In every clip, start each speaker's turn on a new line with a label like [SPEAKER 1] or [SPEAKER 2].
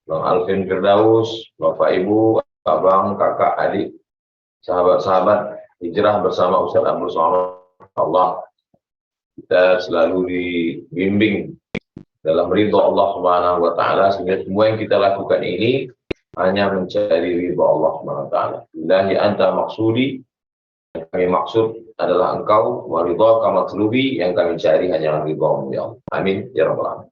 [SPEAKER 1] Bang Alvin Firdaus, Bapak Ibu, Abang, Kakak, Adik, sahabat-sahabat hijrah bersama Ustaz Abdul Somad. Allah, kita selalu dibimbing dalam ridho Allah Subhanahu wa taala, sehingga semua yang kita lakukan ini hanya mencari ridho Allah Subhanahu wa taala. Ilahi anta maksudi, yang kami maksud adalah engkau, wa ridhaka matlubi, yang kami cari hanya ridho-Mu ya Allah. Amin ya rabbal alamin.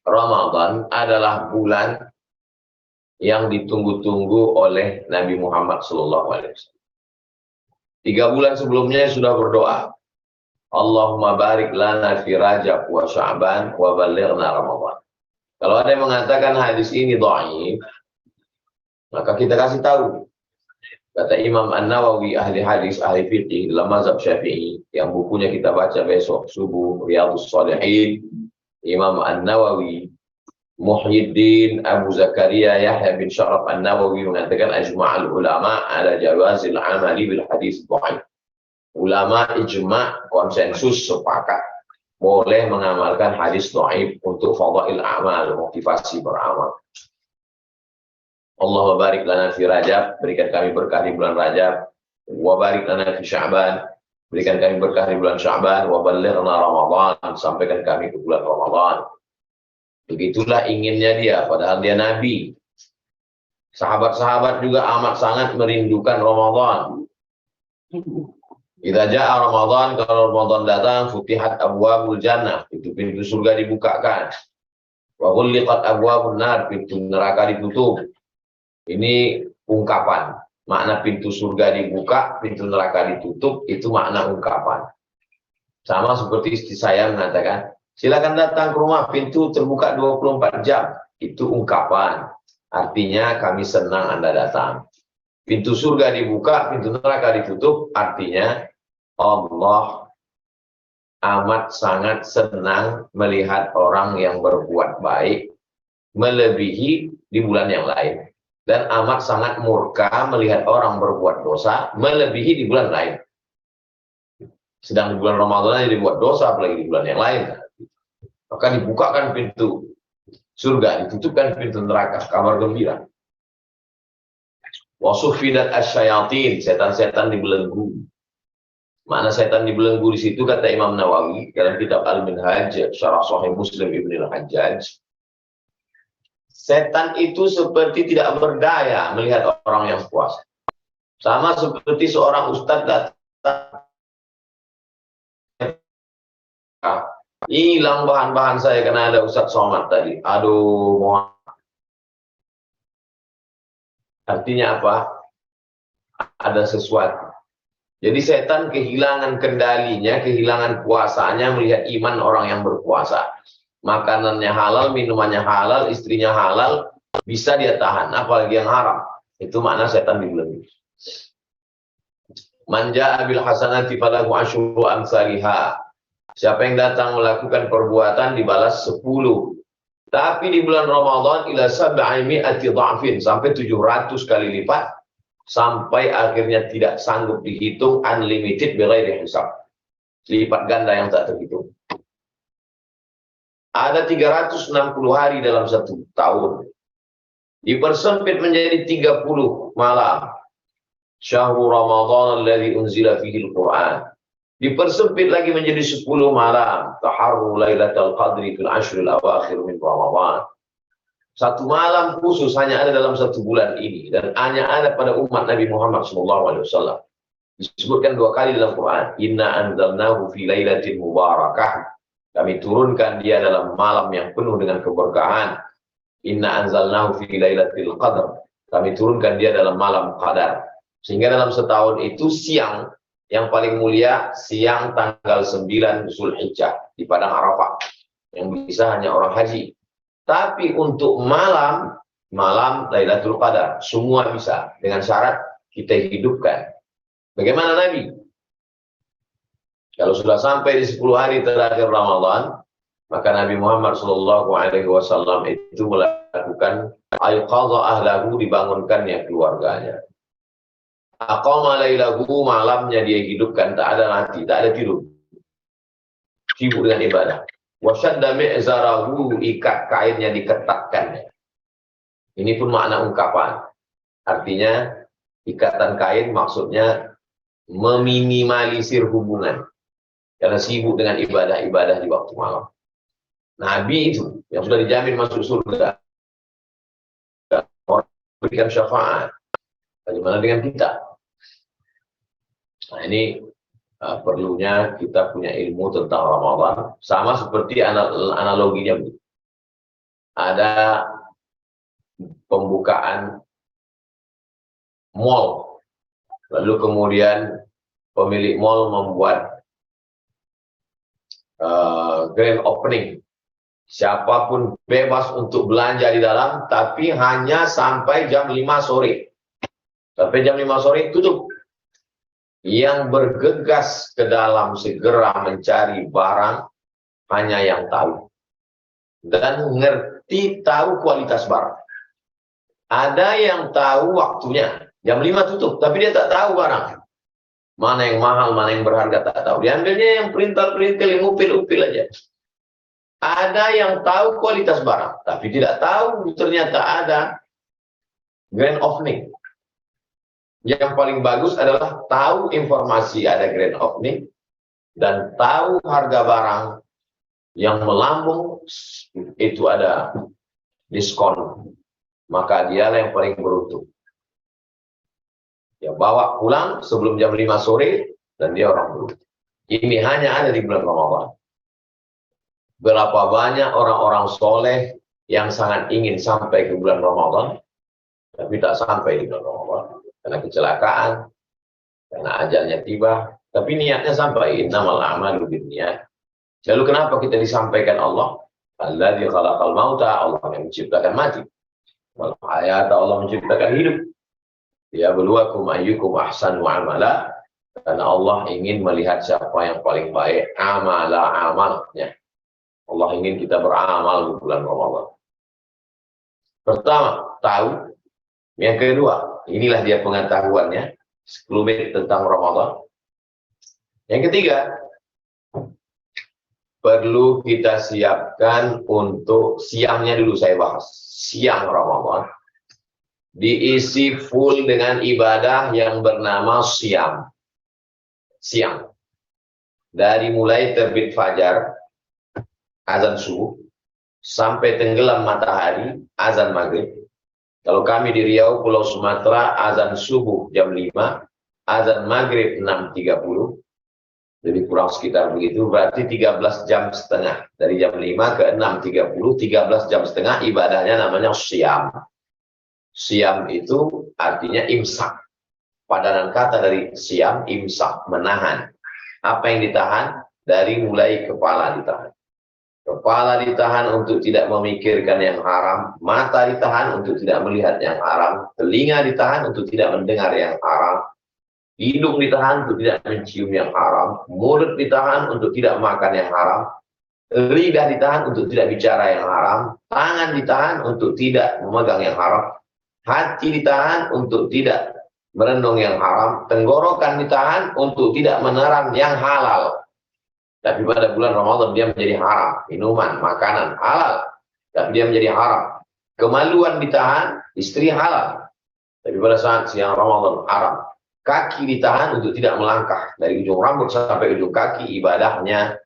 [SPEAKER 1] Ramadan adalah bulan yang ditunggu-tunggu oleh Nabi Muhammad SAW. 3 bulan sebelumnya sudah berdoa, Allahumma barik lana fi Rajab wa Sya'ban wa balighna Ramadan. Kalau ada yang mengatakan hadis ini dhaif, maka kita kasih tahu. Kata Imam An-Nawawi, ahli hadis, ahli fiqih dalam mazhab Syafi'i, yang bukunya kita baca besok subuh, Riyadhus Shalihin, Imam An-Nawawi, Muhyiddin Abu Zakaria Yahya bin Syaraf An-Nawawi mengatakan ajma'al ulama ala jawazil amali bil hadis dhaif. Ulama ijma' konsensus sepakat boleh mengamalkan hadis dhaif untuk fadhail amal, motivasi beramal. Allahumma barik lana fi Rajab, berikan kami berkah di bulan Rajab, wa barik lana fi Sya'ban, berikan kami berkah di bulan Sya'ban, wa balighna Ramadan, sampaikan kami ke bulan Ramadan. Begitulah inginnya dia, padahal dia Nabi. Sahabat-sahabat juga amat sangat merindukan Ramadan. Idza jaa Ramadan, kalau Ramadan datang, futihat abwabul jannah, itu pintu surga dibukakan. Wa ghulliqat abwabun nar, pintu neraka ditutup. Ini ungkapan. Makna pintu surga dibuka, pintu neraka ditutup, itu makna ungkapan. Sama seperti istri saya mengatakan, silakan datang ke rumah, pintu terbuka 24 jam. Itu ungkapan. Artinya kami senang Anda datang. Pintu surga dibuka, pintu neraka ditutup, artinya Allah amat sangat senang melihat orang yang berbuat baik melebihi di bulan yang lain. Dan amat sangat murka melihat orang berbuat dosa melebihi di bulan lain. Sedang di bulan Ramadan dibuat dosa, apalagi di bulan yang lain. Maka dibukakan pintu surga, ditutupkan pintu neraka, kabar gembira. Wasufidat asyayatin, setan-setan dibelenggu. Makna setan dibelenggu di situ kata Imam Nawawi dalam kitab Al-Minhaj, Syarah Sahih Muslim Ibnu Al-Hajjaj. Setan itu seperti tidak berdaya melihat orang yang puasa. Sama seperti seorang ustadz datang, hilang bahan-bahan saya karena ada Ustadz Somad tadi. Aduh, mohon. Artinya apa? Ada sesuatu. Jadi setan kehilangan kendalinya, kehilangan kuasanya melihat iman orang yang berpuasa. Makanannya halal, minumannya halal, istrinya halal, bisa dia tahan, apalagi yang haram. Itu makna setan dibelenggu. Manja abil hasanati falahu asyru amsalihha. Siapa yang datang melakukan perbuatan dibalas 10. Tapi di bulan Ramadan ila sab'i mi'ati dha'fin, sampai 700 kali lipat, sampai akhirnya tidak sanggup dihitung, unlimited bighairi hisab. Lipat ganda yang tak terhitung. Ada 360 hari dalam 1 tahun. Dipersempit menjadi 30 malam. Syahrul Ramadan alladzi unzila fihi al-Qur'an. Dipersempit lagi menjadi 10 malam. Taharru lailatul qadri fil ashril awakhir min Ramadan. 1 malam khusus hanya ada dalam 1 bulan ini, dan hanya ada pada umat Nabi Muhammad SAW. Disebutkan 2 kali dalam Quran. Inna anzalnahu fi lailatin mubarakah. Kami turunkan dia dalam malam yang penuh dengan keberkahan. Inna anzalnahu fi lailatul qadr. Kami turunkan dia dalam malam qadar. Sehingga dalam setahun itu siang yang paling mulia, siang tanggal 9 Zulhijjah di Padang Arafah. Yang bisa hanya orang haji. Tapi untuk malam Lailatul Qadar, semua bisa. Dengan syarat kita hidupkan. Bagaimana Nabi? Kalau sudah sampai di 10 hari terakhir Ramadan, Maka Nabi Muhammad SAW itu melakukan ayqadha ahlahu, dibangunkannya keluarganya. Aqama lailahu, malamnya dia hidupkan, tak ada mati, tak ada tidur. Sibuk dengan ibadah. Wasyadda mi'zarahu, ikat kainnya diketatkannya. Ini pun makna ungkapan. Artinya ikatan kain maksudnya meminimalisir hubungan. Karena sibuk dengan ibadah-ibadah di waktu malam. Nabi itu yang sudah dijamin masuk surga, orang berikan syafaat. Bagaimana dengan kita? Nah, ini perlunya kita punya ilmu tentang Ramadan. Sama seperti analoginya. Ada pembukaan mall. Lalu kemudian pemilik mall membuat grand opening. Siapapun bebas untuk belanja di dalam, tapi hanya sampai jam 5 sore. Sampai jam 5 sore tutup. Yang bergegas ke dalam segera mencari barang hanya yang tahu. Dan tahu kualitas barang. Ada yang tahu waktunya. Jam 5 tutup, tapi dia tak tahu barang. Mana yang mahal, mana yang berharga, tak tahu. Diambilnya yang perintil-perintil, yang upil-upil aja. Ada yang tahu kualitas barang, tapi tidak tahu ternyata ada grand opening. Yang paling bagus adalah tahu informasi ada grand opening dan tahu harga barang yang melambung itu ada diskon. Maka dialah yang paling beruntung. Ya, bawa pulang sebelum jam 5 sore dan dia orang beruntung. Ini hanya ada di bulan Ramadan. Berapa banyak orang-orang soleh yang sangat ingin sampai ke bulan Ramadan, tapi tak sampai di bulan Ramadan karena kecelakaan, karena ajalnya tiba. Tapi niatnya sampai. Innamal a'malu binniyat. Lalu kenapa kita disampaikan Allah? Alladzi khalaqal mauta, Allah yang menciptakan mati. Wal hayata, Allah menciptakan hidup. Ya beluakum ayyukum ahsanu amala. Karena Allah ingin melihat siapa yang paling baik amalnya. Allah ingin kita beramal di bulan Ramadan. Pertama, tahu. Yang kedua, inilah dia pengetahuannya, sekelumit tentang Ramadan. Yang ketiga, perlu kita siapkan untuk siangnya dulu saya bahas. Siang Ramadan. Diisi full dengan ibadah yang bernama siang. Siang. Dari mulai terbit fajar, azan subuh, sampai tenggelam matahari, azan maghrib. Kalau kami di Riau, Pulau Sumatera, azan subuh jam 5, azan maghrib 6.30, lebih kurang sekitar begitu, berarti 13 jam setengah. Dari jam 5 ke 6.30, 13 jam setengah, ibadahnya namanya siam. Siam itu artinya imsak. Padanan kata dari siam, imsak, menahan. Apa yang ditahan? Dari mulai kepala ditahan. Kepala ditahan untuk tidak memikirkan yang haram, mata ditahan untuk tidak melihat yang haram, telinga ditahan untuk tidak mendengar yang haram, hidung ditahan untuk tidak mencium yang haram, mulut ditahan untuk tidak makan yang haram, lidah ditahan untuk tidak bicara yang haram, tangan ditahan untuk tidak memegang yang haram, hati ditahan untuk tidak merenung yang haram, tenggorokan ditahan untuk tidak menerang yang halal. Tapi pada bulan Ramadan dia menjadi haram. Minuman, makanan halal, tapi dia menjadi haram. Kemaluan ditahan, istri halal. Tapi pada saat siang Ramadan haram. Kaki ditahan untuk tidak melangkah. Dari ujung rambut sampai ujung kaki, ibadahnya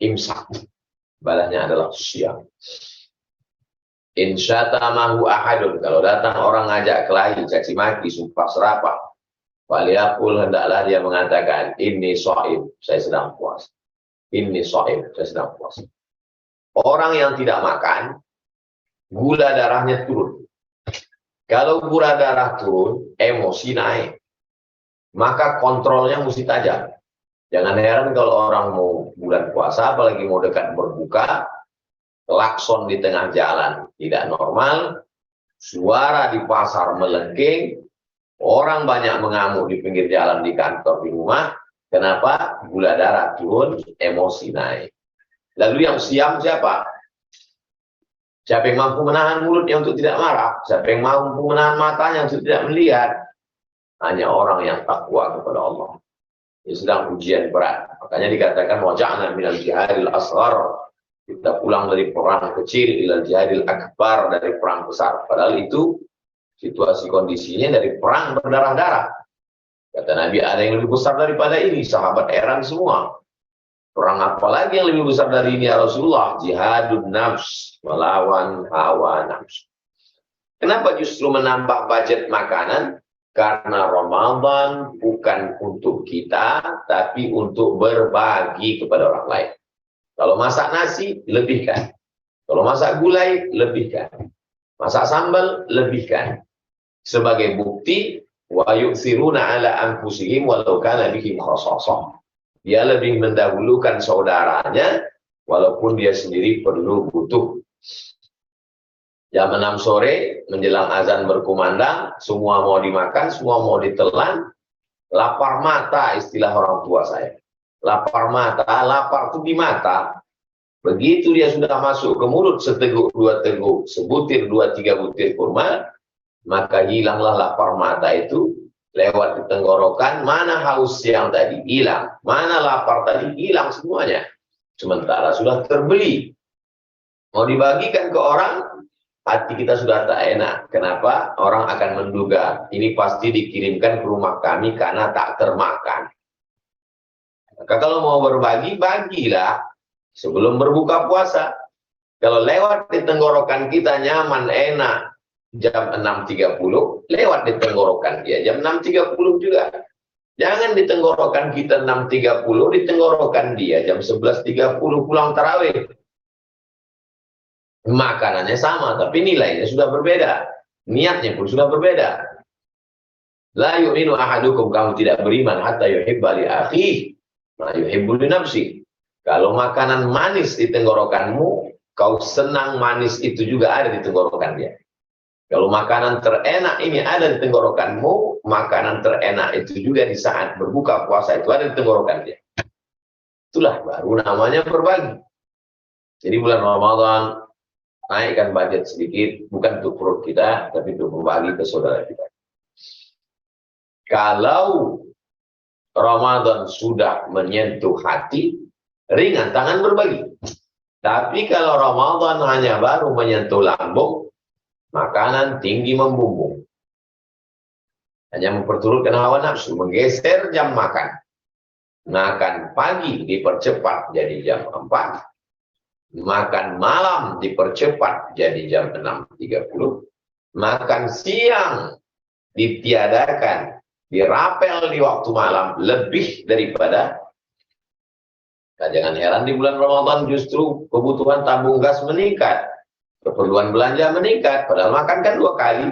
[SPEAKER 1] imsak. Ibadahnya adalah siang. Insyatamahu ahadun. Kalau datang orang ngajak kelahi, caci maki, sumpah serapah, waliyakul, hendaklah dia mengatakan, ini shaim, saya sedang puasa. Ini shaim, saya sedang puasa. Orang yang tidak makan, gula darahnya turun. Kalau gula darah turun, emosi naik. Maka kontrolnya mesti tajam. Jangan heran kalau orang mau bulan puasa, apalagi mau dekat berbuka, klakson di tengah jalan tidak normal, suara di pasar melengking, orang banyak mengamuk di pinggir jalan, di kantor, di rumah. Kenapa? Gula darah turun, emosi naik. Lalu yang siam siapa? Siapa yang mampu menahan mulutnya untuk tidak marah? Siapa yang mampu menahan matanya untuk tidak melihat? Hanya orang yang takwa kepada Allah. Ini sedang ujian berat. Makanya dikatakan waja'na minal jihadil asghar. Kita pulang dari perang kecil ilal jihadil akbar, dari perang besar. Padahal itu situasi kondisinya dari perang berdarah-darah. Kata Nabi, ada yang lebih besar daripada ini. Sahabat heran semua. Perang apa lagi yang lebih besar dari ini ya Rasulullah? Jihadun nafs, melawan hawa nafsu. Kenapa justru menambah budget makanan? Karena Ramadan bukan untuk kita, tapi untuk berbagi kepada orang lain. Kalau masak nasi, lebihkan. Kalau masak gulai, lebihkan. Masak sambal, lebihkan. Sebagai bukti, wa yu'thiruna ala anfusihim walau kana bihim khassasah. Dia lebih mendahulukan saudaranya, walaupun dia sendiri perlu butuh. Jam 6 sore, menjelang azan berkumandang, semua mau dimakan, semua mau ditelan. Lapar mata, istilah orang tua saya. Lapar mata, lapar itu di mata. Begitu dia sudah masuk ke mulut, seteguk, dua teguk, sebutir, dua, tiga butir kurma, maka hilanglah lapar mata itu. Lewat di tenggorokan, mana haus yang tadi hilang, mana lapar tadi hilang semuanya. Sementara sudah terbeli. Mau dibagikan ke orang, hati kita sudah tak enak. Kenapa? Orang akan menduga, ini pasti dikirimkan ke rumah kami karena tak termakan. Maka kalau mau berbagi, bagilah sebelum berbuka puasa. Kalau lewat di tenggorokan kita nyaman, enak, jam 6.30, lewat di tenggorokan dia jam 6.30 juga. Jangan di tenggorokan kita 6.30, di tenggorokan dia jam 11.30 pulang tarawih. Makanannya sama, tapi nilainya sudah berbeda. Niatnya pun sudah berbeda. La yu'minu ahadukum, kamu tidak beriman hatta yuhibba li akhihi ma yuhibbu li nafsihi. Kalau makanan manis di tenggorokanmu, kau senang manis itu juga ada di tenggorokan dia. Kalau makanan terenak ini ada di tenggorokanmu, makanan terenak itu juga di saat berbuka puasa itu ada di tenggorokan dia. Itulah baru namanya berbagi. Jadi bulan Ramadan, naikkan budget sedikit, bukan untuk perut kita, tapi untuk berbagi ke saudara kita. Kalau Ramadan sudah menyentuh hati, ringan tangan berbagi. Tapi kalau Ramadan hanya baru menyentuh lambung, makanan tinggi membumbung. Hanya memperturutkan hawa nafsu, menggeser jam makan. Makan pagi dipercepat jadi jam 4. Makan malam dipercepat jadi jam 6.30. Makan siang ditiadakan, dirapel di waktu malam lebih daripada. Nah, jangan heran di bulan Ramadan justru kebutuhan tabung gas meningkat. Keperluan belanja meningkat, padahal makan kan 2 kali.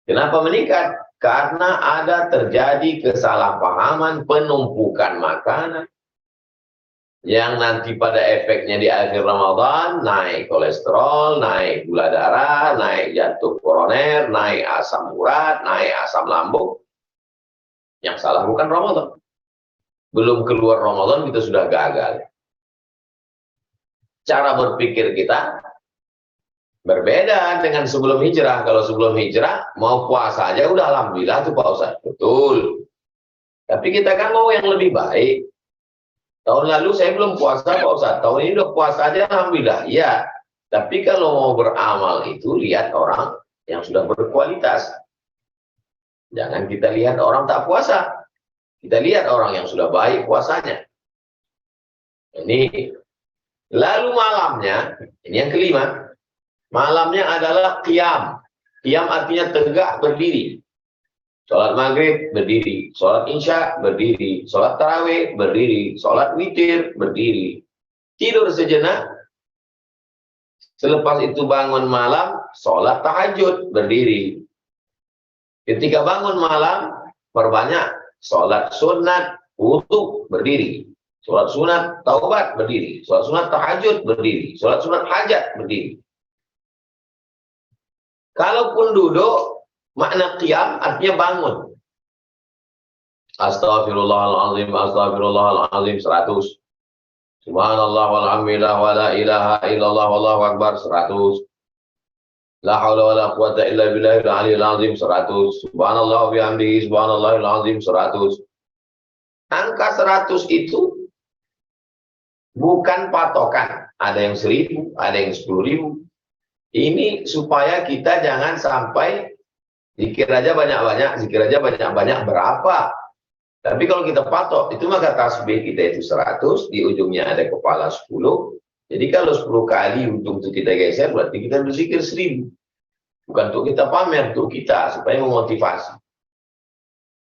[SPEAKER 1] Kenapa meningkat? Karena ada terjadi kesalahpahaman penumpukan makanan. Yang nanti pada efeknya di akhir Ramadan, naik kolesterol, naik gula darah, naik jantung koroner, naik asam urat, naik asam lambung. Yang salah bukan Ramadan. Belum keluar Ramadan, kita sudah gagal. Cara berpikir kita berbeda dengan sebelum hijrah. Kalau sebelum hijrah, mau puasa aja udah alhamdulillah tuh Pak Ustadz. Betul. Tapi kita kan mau yang lebih baik. Tahun lalu saya belum puasa Pak Ustadz. Tahun ini udah puasa aja alhamdulillah. Iya. Tapi kalau mau beramal itu, lihat orang yang sudah berkualitas. Jangan kita lihat orang tak puasa. Kita lihat orang yang sudah baik puasanya. Ini. Lalu malamnya, ini yang kelima. Malamnya adalah qiyam. Qiyam artinya tegak berdiri. Sholat maghrib berdiri, sholat isya berdiri, sholat tarawih berdiri, sholat witir berdiri. Tidur sejenak. Selepas itu bangun malam, sholat tahajud berdiri. Ketika bangun malam, perbanyak sholat sunat, wudu berdiri. Sholat sunat taubat berdiri. Sholat sunat tahajud berdiri. Sholat sunat hajat berdiri. Kalaupun duduk, makna qiyam artinya bangun. Astagfirullahaladzim, astagfirullahaladzim 100. Subhanallah walhamdulillah wa la ilaha illallah wallahu akbar 100. La haula wala quwata illa billahil aliyil azim 100. Subhanallah wa bihamdihi subhanallahil azim 100. Angka 100 itu bukan patokan. Ada yang 1000, ada yang 10.000. Ini supaya kita jangan sampai zikir aja banyak-banyak, zikir aja banyak-banyak berapa. Tapi kalau kita patok, itu maka tasbih kita itu 100, di ujungnya ada kepala 10. Jadi kalau 10 kali ujung itu kita geser, berarti kita berzikir 1000. Bukan untuk kita pamer, untuk kita, supaya memotivasi.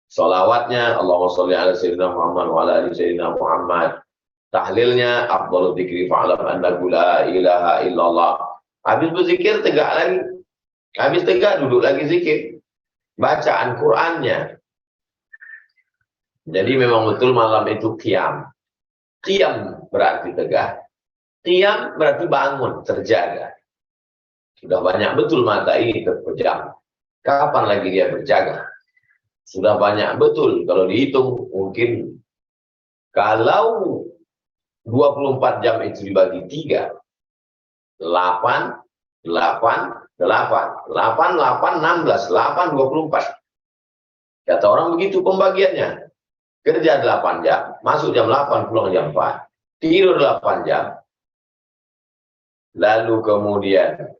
[SPEAKER 1] Salawatnya, Allahumma sholli ala sayyidina Muhammad wa ala ali sayyidina Muhammad. Tahlilnya, afdalu dzikri fa'alam annahu la ilaha illallah. Habis berzikir, tegak lagi. Habis tegak, duduk lagi zikir. Bacaan Qur'annya. Jadi memang betul malam itu qiyam. Qiyam berarti tegak. Qiyam berarti bangun, terjaga. Sudah banyak betul mata ini terpejam. Kapan lagi dia berjaga? Sudah banyak betul, kalau dihitung mungkin kalau 24 jam itu dibagi 3, 8, 8, 8, 8, 8, 16, 8, 24. Kata orang begitu pembagiannya. Kerja 8 jam, masuk jam 8, pulang jam 4. Tidur 8 jam. Lalu kemudian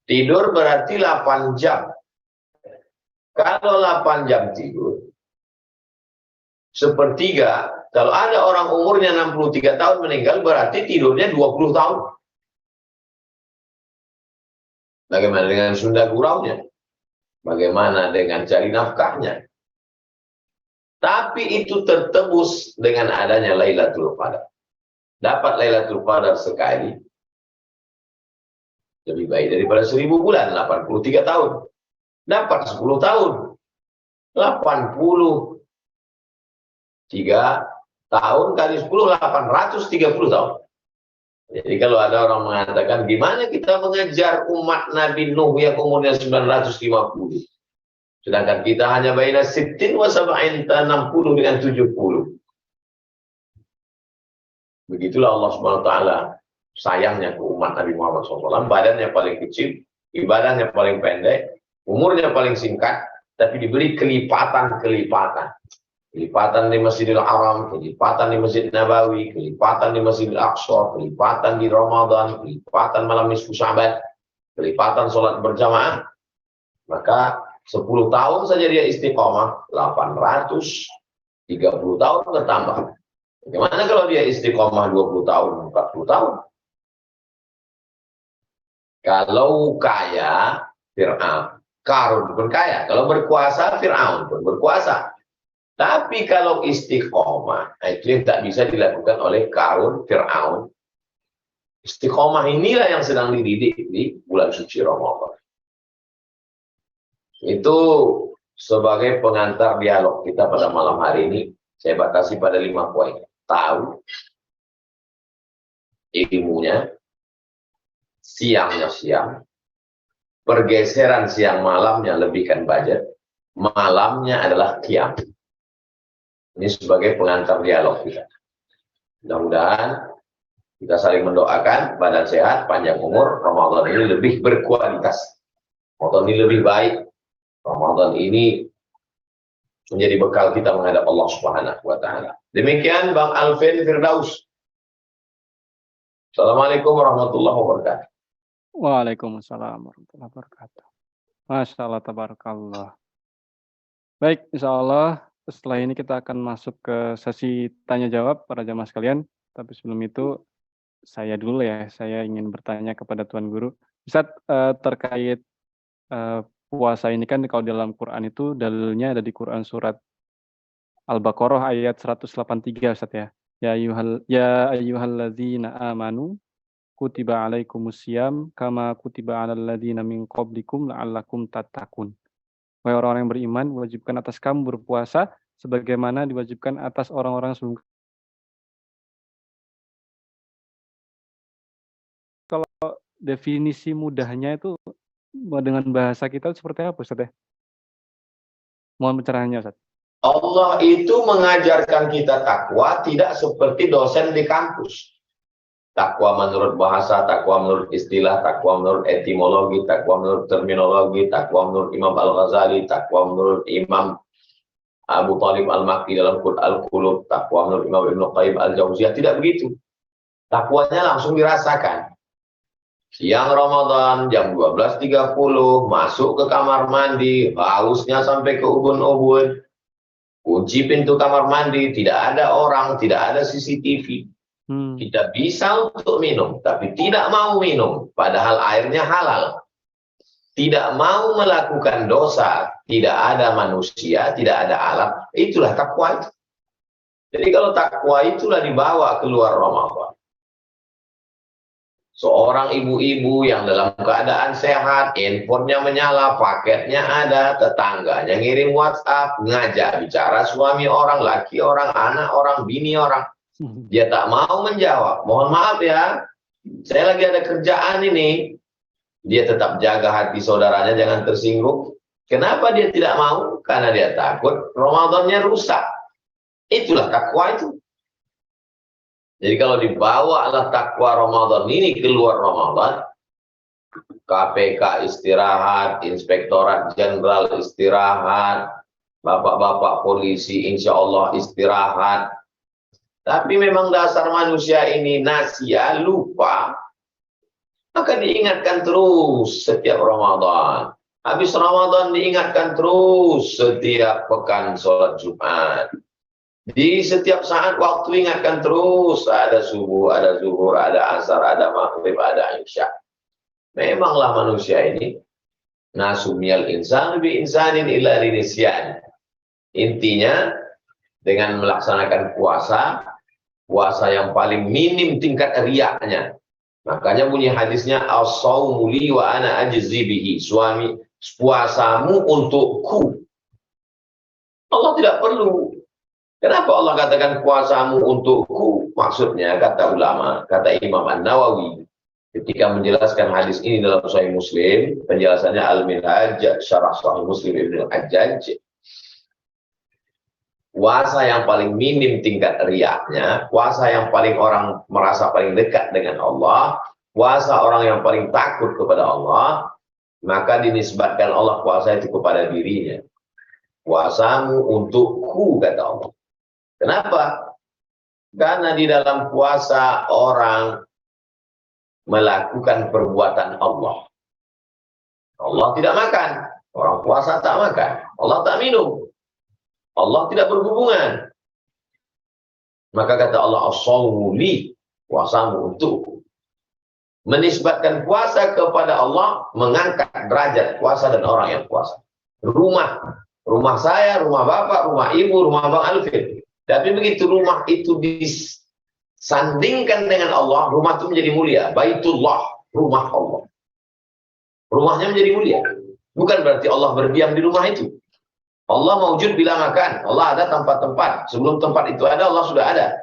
[SPEAKER 1] tidur berarti 8 jam. Kalau 8 jam tidur, sepertiga, kalau ada orang umurnya 63 tahun meninggal, berarti tidurnya 20 tahun. Bagaimana dengan sunda guraunya? Bagaimana dengan cari nafkahnya? Tapi itu tertebus dengan adanya Lailatul Qadar. Dapat Lailatul Qadar sekali, lebih baik daripada 1000 bulan, 83 tahun. Dapat 10 tahun, 83 tahun kali 10, 830 tahun. Jadi kalau ada orang mengatakan, gimana kita mengejar umat Nabi Nuh yang umurnya 950? Sedangkan kita hanya baina sittin wa sab'in, 60 dengan 70. Begitulah Allah SWT sayangnya ke umat Nabi Muhammad SAW. Badannya paling kecil, ibadahnya paling pendek, umurnya paling singkat, tapi diberi kelipatan-kelipatan. Kelipatan di Masjidil Haram, kelipatan di Masjid Nabawi, kelipatan di Masjidil Aqsa, kelipatan di Ramadan, kelipatan malam nisfu Sya'ban, kelipatan sholat berjamaah. Maka 10 tahun saja dia istiqomah, 830 tahun bertambah. Bagaimana kalau dia istiqomah 20 tahun, 40 tahun? Kalau kaya, Fir'aun. Karun pun kaya. Kalau berkuasa, Fir'aun pun berkuasa. Tapi kalau istiqomah, itu yang tak bisa dilakukan oleh Karun, Fir'aun. Istiqomah inilah yang sedang dididik di bulan suci Ramadan. Itu sebagai pengantar dialog kita pada malam hari ini, saya batasi pada 5 poin. Tahu ilmunya, siangnya siang, pergeseran siang malamnya lebihkan budget, malamnya adalah qiyam. Ini sebagai pengantar dialog kita. Mudah-mudahan kita saling mendoakan badan sehat, panjang umur, Ramadan ini lebih berkualitas, Ramadan ini lebih baik, Ramadan ini menjadi bekal kita menghadap Allah Subhanahu wa Ta'ala. Demikian Bang Alvin Firdaus. Assalamualaikum warahmatullahi wabarakatuh.
[SPEAKER 2] Waalaikumsalam warahmatullahi wabarakatuh. Masya Allah, tabarakallah. Baik, insya Allah setelah ini kita akan masuk ke sesi tanya jawab para jamaah sekalian. Tapi sebelum itu saya dulu ya, saya ingin bertanya kepada Tuan Guru. Ustaz, terkait puasa ini kan kalau dalam Quran itu dalilnya ada di Quran surat Al-Baqarah ayat 183 Ustaz ya. Ya ayyuhalladzina amanu kutiba alaikumusiyam kama kutiba alal ladzina min qablikum la'allakum tattaqun. Wahai orang-orang yang beriman, wajibkan atas kamu berpuasa sebagaimana diwajibkan atas orang-orang sebelum. Kalau definisi mudahnya itu dengan bahasa kita seperti apa Ustaz ya? Mohon pencerahannya Ustaz.
[SPEAKER 1] Allah itu mengajarkan kita takwa tidak seperti dosen di kampus. Takwa menurut bahasa, takwa menurut istilah, takwa menurut etimologi, takwa menurut terminologi, takwa menurut Imam Al-Ghazali, takwa menurut Imam Abu Talib Al-Makki dalam Qur'an Al-Qulub, takwa menurut Imam Ibnu Qayyim Al-Jauziyah. Tidak begitu. Takwanya langsung dirasakan. Siang Ramadan jam 12.30 masuk ke kamar mandi, hausnya sampai ke ubun-ubun, kunci pintu kamar mandi, tidak ada orang, tidak ada CCTV. Kita bisa untuk minum, tapi tidak mau minum, padahal airnya halal. Tidak mau melakukan dosa, tidak ada manusia, tidak ada alat. Itulah takwa itu. Jadi kalau takwa itulah dibawa keluar Ramadan. Seorang ibu-ibu yang dalam keadaan sehat, handphonenya menyala, paketnya ada, tetangganya ngirim WhatsApp, ngajak bicara suami orang, laki orang, anak orang, bini orang. Dia tak mau menjawab. Mohon maaf ya, saya lagi ada kerjaan ini. Dia tetap jaga hati saudaranya jangan tersinggung. Kenapa dia tidak mau? Karena dia takut Ramadannya rusak. Itulah takwa itu. Jadi kalau dibawalah takwa Ramadan ini keluar Ramadan, KPK istirahat, Inspektorat Jenderal istirahat, bapak-bapak polisi insya Allah istirahat. Tapi memang dasar manusia ini nasia, lupa, maka diingatkan terus setiap Ramadan. Habis Ramadan diingatkan terus setiap pekan sholat Jumat. Di setiap saat waktu ingatkan terus, ada subuh, ada zuhur, ada asar, ada maghrib, ada isya. Memanglah manusia ini nasumiyal insan bi insanin illa rinisyan. Intinya dengan melaksanakan puasa yang paling minim tingkat riaknya. Makanya bunyi hadisnya as-shaumu li wa ana ajzi bihi. Suami, puasamu untukku. Allah tidak perlu. Kenapa Allah katakan puasamu untukku? Maksudnya kata ulama, kata Imam An-Nawawi ketika menjelaskan hadis ini dalam Sahih Muslim, penjelasannya Al-Minhaj Syarah Sahih Muslim Ibnu Al-Hajjaj. Puasa yang paling minim tingkat riaknya, puasa yang paling orang merasa paling dekat dengan Allah, puasa orang yang paling takut kepada Allah, maka dinisbatkan Allah puasa itu kepada dirinya. Puasamu untukku, kata Allah. Kenapa? Karena di dalam puasa orang melakukan perbuatan Allah. Allah tidak makan, orang puasa tak makan, Allah tak minum. Allah tidak berhubungan. Maka kata Allah, as-shaumu li, puasamu untukku. Menisbatkan puasa kepada Allah, mengangkat derajat puasa dan orang yang puasa. Rumah saya, rumah bapak, rumah ibu, rumah Bang Alvin. Tapi begitu rumah itu disandingkan dengan Allah, rumah itu menjadi mulia. Baitullah, rumah Allah. Rumahnya menjadi mulia. Bukan berarti Allah berdiam di rumah itu. Allah mawjud bila makan. Allah ada tempat-tempat. Sebelum tempat itu ada, Allah sudah ada.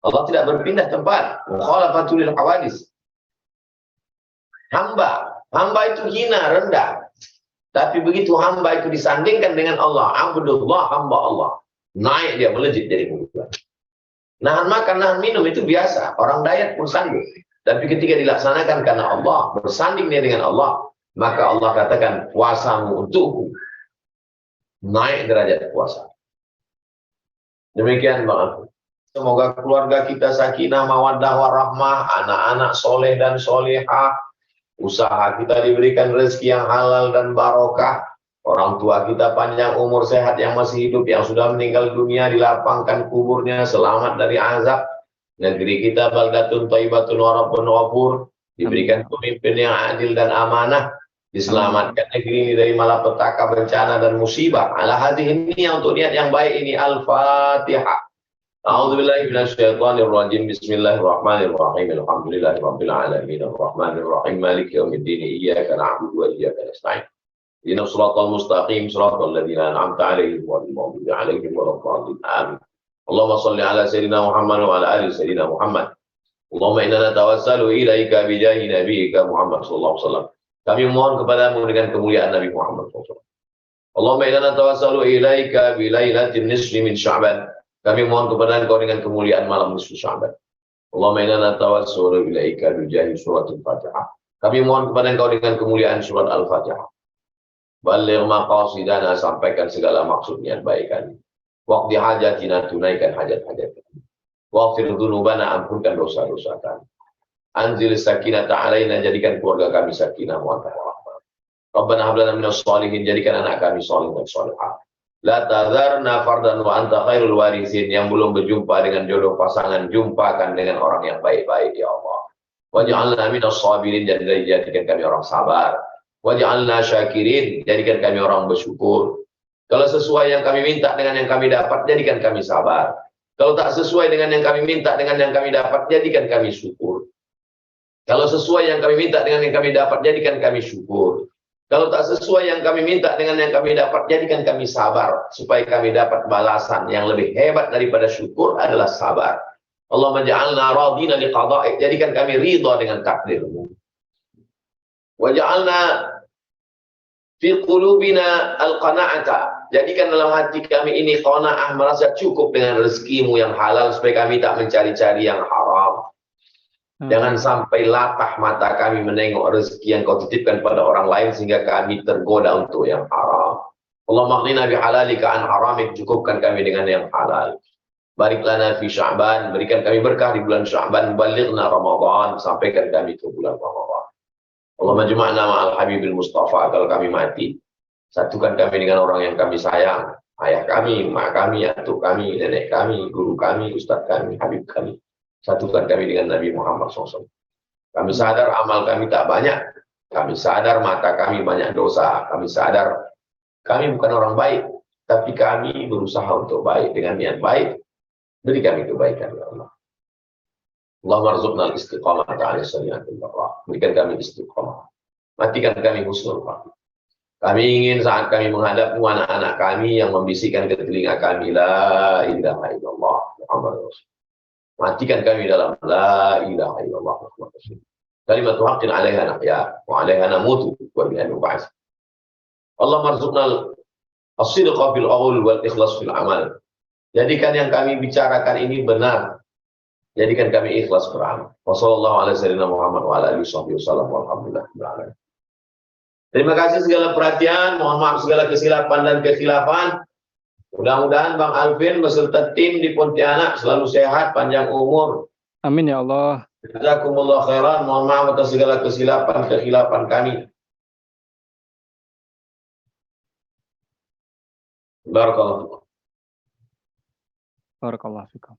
[SPEAKER 1] Allah tidak berpindah tempat. Mukhalafatul lil hawadis. Hamba itu hina, rendah. Tapi begitu hamba itu disandingkan dengan Allah, Abdullah, hamba Allah, naik dia, melejit jadi mulia. Nahan makan, nahan minum itu biasa. Orang diet pun sanggup. Tapi ketika dilaksanakan karena Allah, bersanding dia dengan Allah, maka Allah katakan puasamu untukku. Naik derajat puasa. Demikian Bang. Semoga keluarga kita sakinah, mawaddah, warahmah, anak-anak soleh dan solehah, usaha kita diberikan rezeki yang halal dan barokah, orang tua kita panjang umur sehat yang masih hidup, yang sudah meninggal dunia dilapangkan kuburnya, selamat dari azab. Negeri kita baldatun thayyibatun wa rabbun ghafur, diberikan pemimpin yang adil dan amanah, diselamatkan negeri ini dari malapetaka, bencana dan musibah. Ala hadhihi ini untuk niat yang baik ini. Al-Fatihah. A'udzubillahi minasyaitonir rajim. Bismillahirrahmanirrahim. Alhamdulillahirabbil alamin. Arrahmanir rahim. Maliki yaumiddin. Iyyaka na'budu wa iyyaka nasta'in. Ihdinas shiratal mustaqim. Shiratal ladzina an'amta 'alaihim ghairil maghdubi 'alaihim waladdallin. Amin. Allahumma shalli ala sayyidina Muhammad wa ala ali sayyidina Muhammad. Allahumma inna natawassalu ilaika bi jahi nabiyyika Muhammad sallallahu alaihi wasallam. Kami mohon kepadamu dengan kemuliaan Nabi Muhammad SAW. Allahumma inna natawassalu ilaika bi lailatin nisfi min Sya'ban. Kami mohon kepada Engkau dengan kemuliaan malam nisfu Sya'ban. Allahumma inna natawassalu ilaika bi jahi suratul Fatihah. Kami mohon kepada Engkau dengan kemuliaan surat Al-Fatihah. Baligh maqasidana, sampaikan segala maksud niat baik kami. Waqdi hajatina, tunaikan hajat-hajat kami. Waghfir dzunubana, ampunkan dosa-dosa kami. Anzil sakinata alaina, jadikan keluarga kami sakinah wa rahmah. Rabbana hab lana minas shalihin, jadikan anak kami salih dan salihah. La tadharna fardan wa anta khairul warithin, yang belum berjumpa dengan jodoh pasangan, jumpakan dengan orang yang baik-baik ya Allah. Waj'alna minas sabirin, jadikan kami orang sabar. Waj'alna syakirin, jadikan kami orang bersyukur. Kalau sesuai yang kami minta dengan yang kami dapat, jadikan kami sabar. Kalau tak sesuai dengan yang kami minta dengan yang kami dapat, jadikan kami syukur. Kalau sesuai yang kami minta dengan yang kami dapat, jadikan kami syukur. Kalau tak sesuai yang kami minta dengan yang kami dapat, jadikan kami sabar. Supaya kami dapat balasan yang lebih hebat daripada syukur adalah sabar. Allahumma ja'alna radina liqada'ik, jadikan kami ridha dengan takdir-Mu. Waj'alna fi qulubina al-qana'ata, jadikan dalam hati kami ini qanaah, merasa cukup dengan rezeki-Mu yang halal, supaya kami tak mencari-cari yang haram. Jangan sampai latah mata kami menengok rezeki yang Kau titipkan pada orang lain sehingga kami tergoda untuk yang haram. Allahumma qina bihalalika an haramik, cukupkan kami dengan yang halal. Barik lana fi Sya'ban, berikan kami berkah di bulan Sya'ban. Balighna Ramadan, sampaikan kami ke bulan Ramadan. Allahumma jma'na ma'al habibil Mustafa, kalau kami mati, satukan kami dengan orang yang kami sayang. Ayah kami, mak kami, atuk kami, nenek kami, guru kami, ustaz kami, habib kami. Satukan kami dengan Nabi Muhammad SAW. Kami sadar amal kami tak banyak. Kami sadar mata kami banyak dosa. Kami sadar kami bukan orang baik. Tapi kami berusaha untuk baik. Dengan niat baik, beri kami kebaikan ya Allah. Allahumma rzuqna al-istiqamah ta'ala syariatul barrah. Berikan kami istiqamah. Matikan kami husnul khatimah. Kami ingin saat kami menghadap anak-anak kami yang membisikkan ke telinga kami, la ilaha illallah Muhammad Rasul. Matikan kami dalam la ilaha illallah Muhammad Rasul. Kalimatu haqqin 'alaiha nahya wa 'alaiha namutu wa biha nub'ats. Allahumma rzuqna as-sidqa fil qaul wal ikhlas fil amal. Jadikan yang kami bicarakan ini benar. Jadikan kami ikhlas beramal. Wassallallahu ala sayyidina Muhammad wa ala alihi wasallam walhamdulillah. Terima kasih segala perhatian, mohon maaf segala kesilapan dan kekhilafan. Mudah-mudahan Bang Alvin beserta tim di Pontianak selalu sehat, panjang umur.
[SPEAKER 2] Amin ya Allah.
[SPEAKER 1] Jazakumullah khairan, mohon maaf atas segala kesilapan, kekhilafan kami. Barakallahu.
[SPEAKER 2] Barakallahu fikum.